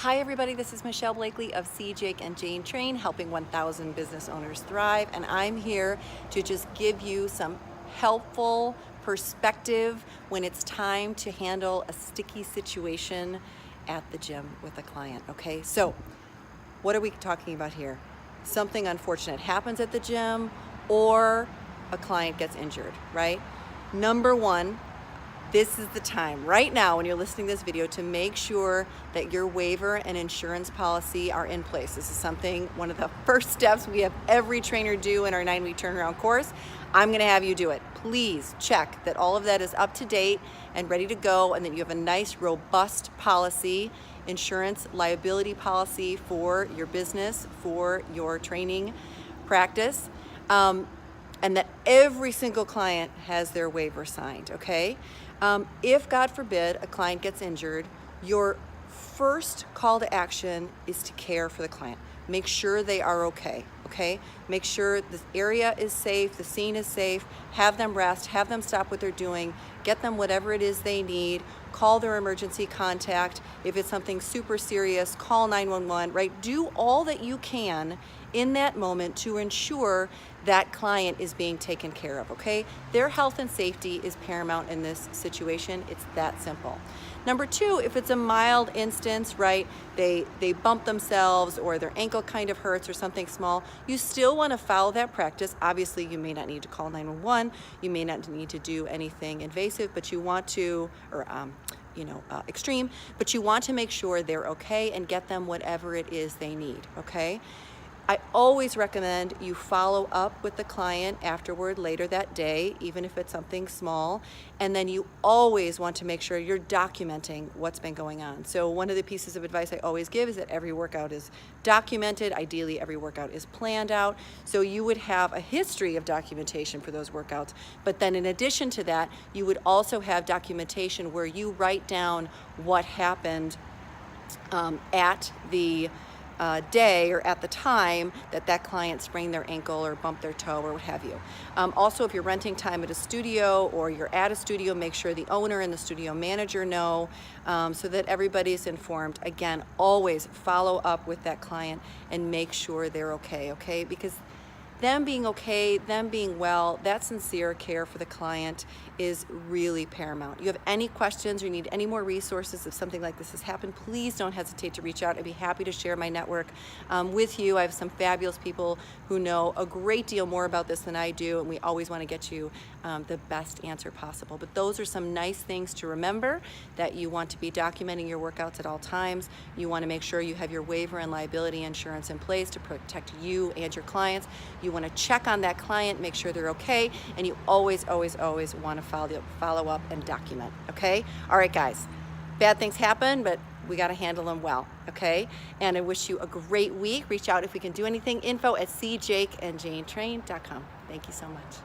Hi everybody, this is Michelle Blakely of C. Jake and Jane Train, helping 1,000 business owners thrive, and I'm here to just give you some helpful perspective when it's time to handle a sticky situation at the gym with a client, okay? So, what are we talking about here? Something unfortunate happens at the gym or a client gets injured, right? Number one, this is the time right now when you're listening to this video to make sure that your waiver and insurance policy are in place. This is something, one of the first steps we have every trainer do in our 9-week turnaround course. I'm gonna have you do it. Please check that all of that is up to date and ready to go, and that you have a nice, robust policy, insurance liability policy for your business, for your training practice. And that every single client has their waiver signed, okay? If, God forbid, a client gets injured, your first call to action is to care for the client. Make sure they are okay, okay? Make sure this area is safe, the scene is safe, have them rest, have them stop what they're doing, get them whatever it is they need, call their emergency contact. If it's something super serious, call 911, right? Do all that you can in that moment to ensure that client is being taken care of, okay? Their health and safety is paramount in this situation. It's that simple. Number two, if it's a mild instance, right, they bump themselves or their ankle kind of hurts or something small, you still want to follow that practice. Obviously, you may not need to call 911, you may not need to do anything invasive, but you want to, or extreme, but you want to make sure they're okay and get them whatever it is they need, okay? I always recommend you follow up with the client afterward later that day, even if it's something small, and then you always want to make sure you're documenting what's been going on. So one of the pieces of advice I always give is that every workout is documented. Ideally, every workout is planned out. So you would have a history of documentation for those workouts, but then in addition to that, you would also have documentation where you write down what happened at the day or at the time that client sprained their ankle or bumped their toe or what have you. Also, if you're renting time at a studio or you're at a studio, make sure the owner and the studio manager know, so that everybody's informed. Again, always follow up with that client and make sure they're okay? Because them being okay, them being well, that sincere care for the client is really paramount. You have any questions or you need any more resources if something like this has happened, please don't hesitate to reach out. I'd be happy to share my network with you. I have some fabulous people who know a great deal more about this than I do, and we always want to get you the best answer possible. But those are some nice things to remember, that you want to be documenting your workouts at all times. You want to make sure you have your waiver and liability insurance in place to protect you and your clients. You want to check on that client, make sure they're okay, and you always want to follow up and document, okay? All right, guys, bad things happen, but we got to handle them well, okay? And I wish you a great week. Reach out if we can do anything. Info@cjakeandjanetrain.com. Thank you so much.